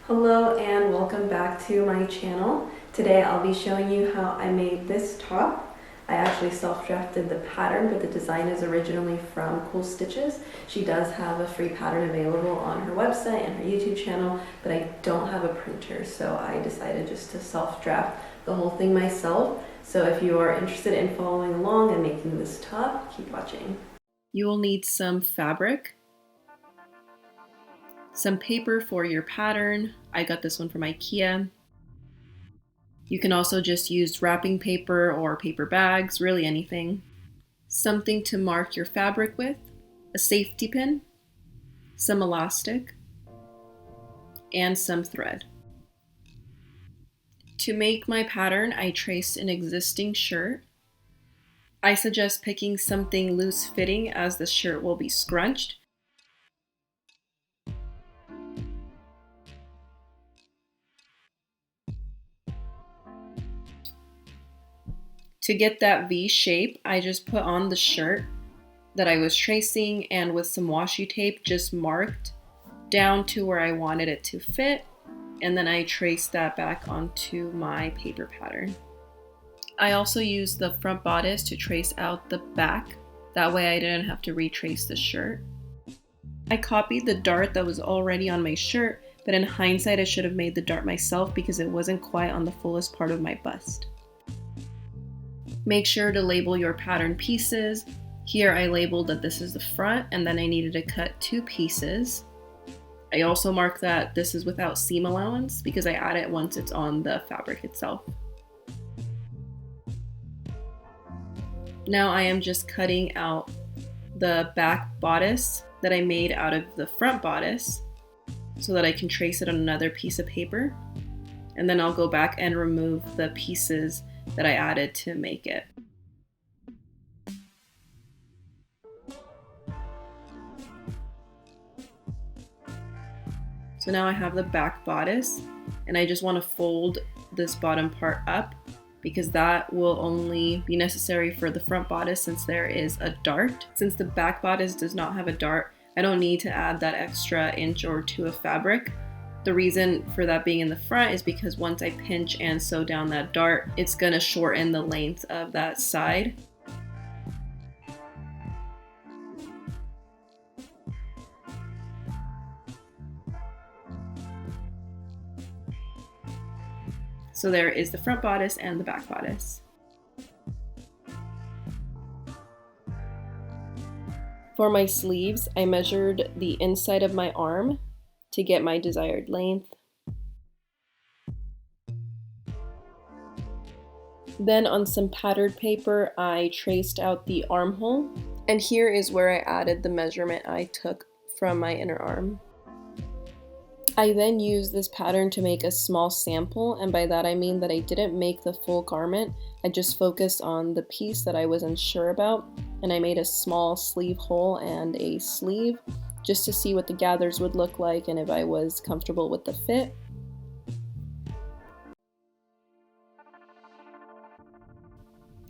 Hello and welcome back to my channel. Today I'll be showing you how I made this top. I actually self-drafted the pattern, but the design is originally from Cool Stitches. She does have a free pattern available on her website and her YouTube channel, but I don't have a printer, so I decided just to self-draft the whole thing myself. So if you are interested in following along and making this top, keep watching. You will need some fabric, some paper for your pattern. I got this one from IKEA. You can also just use wrapping paper or paper bags, really anything. Something to mark your fabric with, a safety pin, some elastic, and some thread. To make my pattern, I traced an existing shirt. I suggest picking something loose fitting as the shirt will be scrunched. To get that V shape, I just put on the shirt that I was tracing and with some washi tape just marked down to where I wanted it to fit, and then I traced that back onto my paper pattern. I also used the front bodice to trace out the back, that way I didn't have to retrace the shirt. I copied the dart that was already on my shirt, but in hindsight I should have made the dart myself because it wasn't quite on the fullest part of my bust. Make sure to label your pattern pieces. Here I labeled that this is the front, and then I needed to cut 2 pieces. I also marked that this is without seam allowance because I add it once it's on the fabric itself. Now I am just cutting out the back bodice that I made out of the front bodice so that I can trace it on another piece of paper. And then I'll go back and remove the pieces that I added to make it. So now I have the back bodice, and I just want to fold this bottom part up because that will only be necessary for the front bodice since there is a dart. Since the back bodice does not have a dart, I don't need to add that extra inch or 2 of fabric. The reason for that being in the front is because once I pinch and sew down that dart, it's gonna shorten the length of that side. So there is the front bodice and the back bodice. For my sleeves, I measured the inside of my arm to get my desired length. Then on some patterned paper, I traced out the armhole, and here is where I added the measurement I took from my inner arm. I then used this pattern to make a small sample, and by that I mean that I didn't make the full garment. I just focused on the piece that I was unsure about, and I made a small sleeve hole and a sleeve just to see what the gathers would look like and if I was comfortable with the fit.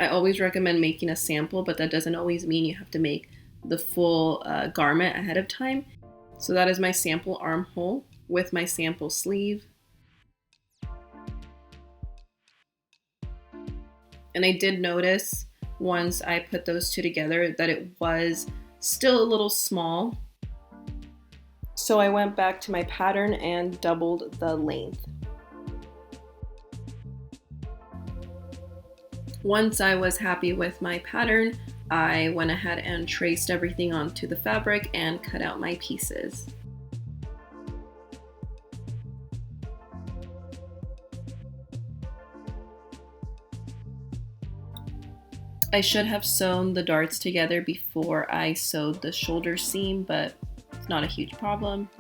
I always recommend making a sample, but that doesn't always mean you have to make the full garment ahead of time. So that is my sample armhole with my sample sleeve. And I did notice once I put those two together that it was still a little small. So I went back to my pattern and doubled the length. Once I was happy with my pattern, I went ahead and traced everything onto the fabric and cut out my pieces. I should have sewn the darts together before I sewed the shoulder seam, but it's not a huge problem.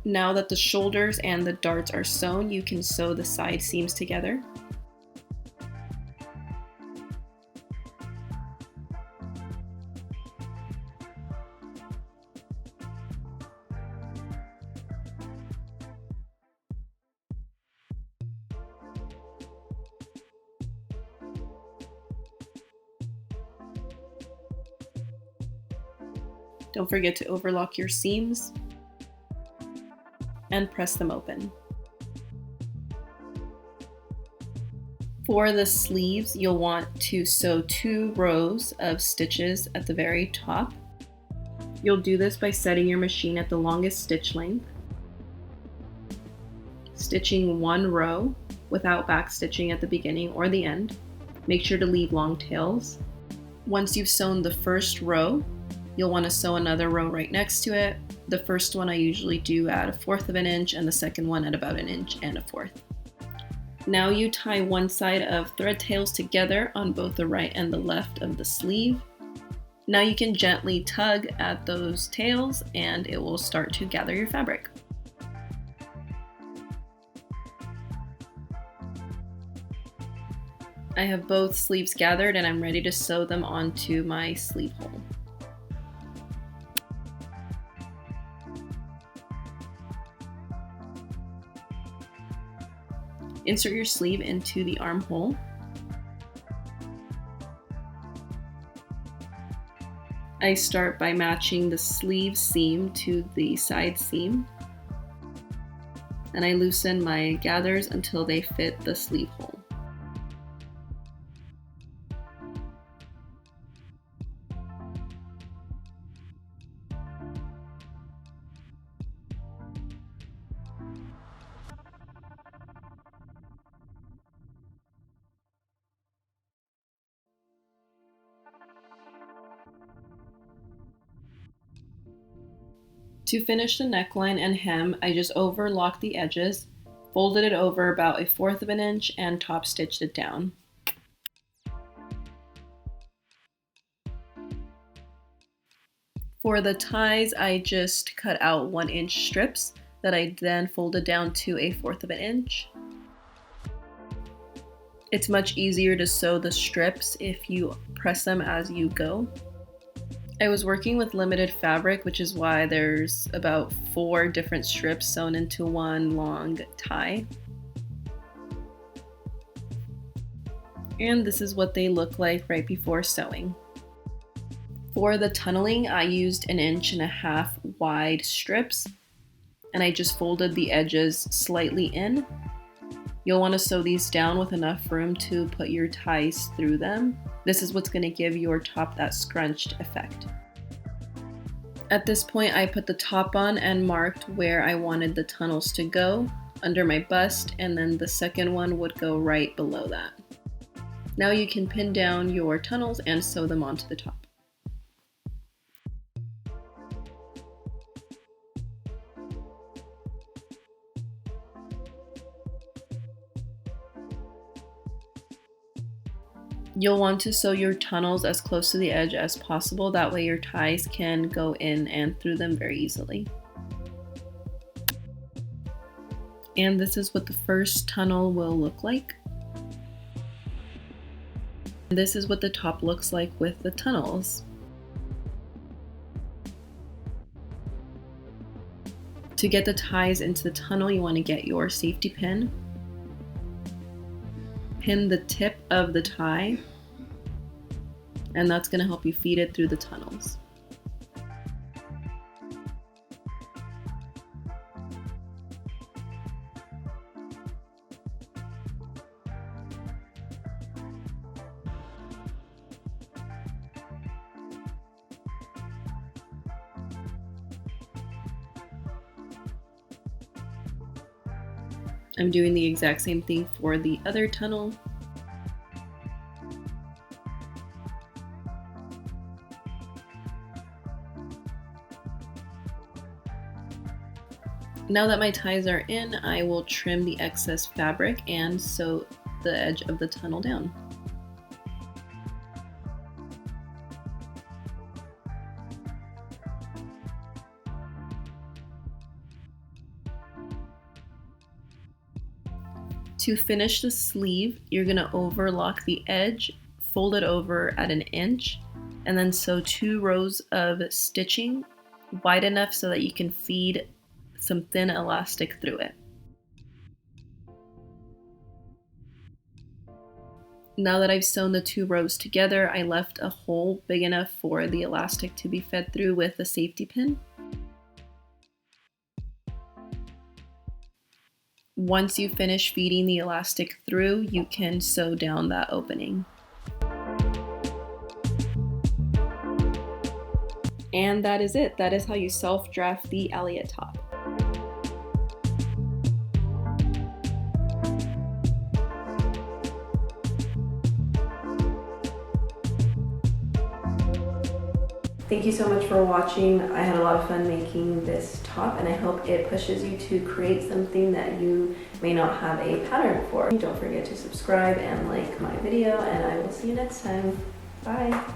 Now that the shoulders and the darts are sewn, you can sew the side seams together. Don't forget to overlock your seams and press them open. For the sleeves, you'll want to sew 2 rows of stitches at the very top. You'll do this by setting your machine at the longest stitch length, stitching 1 row without back stitching at the beginning or the end. Make sure to leave long tails. Once you've sewn the first row, you'll want to sew another row right next to it. The first one I usually do at 1/4 of an inch and the second one at about 1 1/4 inches. Now you tie one side of thread tails together on both the right and the left of the sleeve. Now you can gently tug at those tails and it will start to gather your fabric. I have both sleeves gathered and I'm ready to sew them onto my sleeve hole. Insert your sleeve into the armhole. I start by matching the sleeve seam to the side seam, and I loosen my gathers until they fit the sleeve hole. To finish the neckline and hem, I just overlocked the edges, folded it over about 1/4 of an inch, and top stitched it down. For the ties, I just cut out 1-inch strips that I then folded down to 1/4 of an inch. It's much easier to sew the strips if you press them as you go. I was working with limited fabric, which is why there's about 4 different strips sewn into one long tie. And this is what they look like right before sewing. For the tunneling, I used 1.5 inch wide strips, and I just folded the edges slightly in. You'll want to sew these down with enough room to put your ties through them. This is what's going to give your top that scrunched effect. At this point, I put the top on and marked where I wanted the tunnels to go, under my bust, and then the second one would go right below that. Now you can pin down your tunnels and sew them onto the top. You'll want to sew your tunnels as close to the edge as possible, that way your ties can go in and through them very easily. And this is what the first tunnel will look like. This is what the top looks like with the tunnels. To get the ties into the tunnel, you want to get your safety pin. Pin the tip of the tie, and that's going to help you feed it through the tunnels. I'm doing the exact same thing for the other tunnel. Now that my ties are in, I will trim the excess fabric and sew the edge of the tunnel down. To finish the sleeve, you're going to overlock the edge, fold it over at 1 inch, and then sew 2 rows of stitching wide enough so that you can feed some thin elastic through it. Now that I've sewn the 2 rows together, I left a hole big enough for the elastic to be fed through with a safety pin. Once you finish feeding the elastic through, you can sew down that opening. And that is it. That is how you self-draft the Elliot top. Thank you so much for watching. I had a lot of fun making this top, and I hope it pushes you to create something that you may not have a pattern for. Don't forget to subscribe and like my video, and I will see you next time. Bye.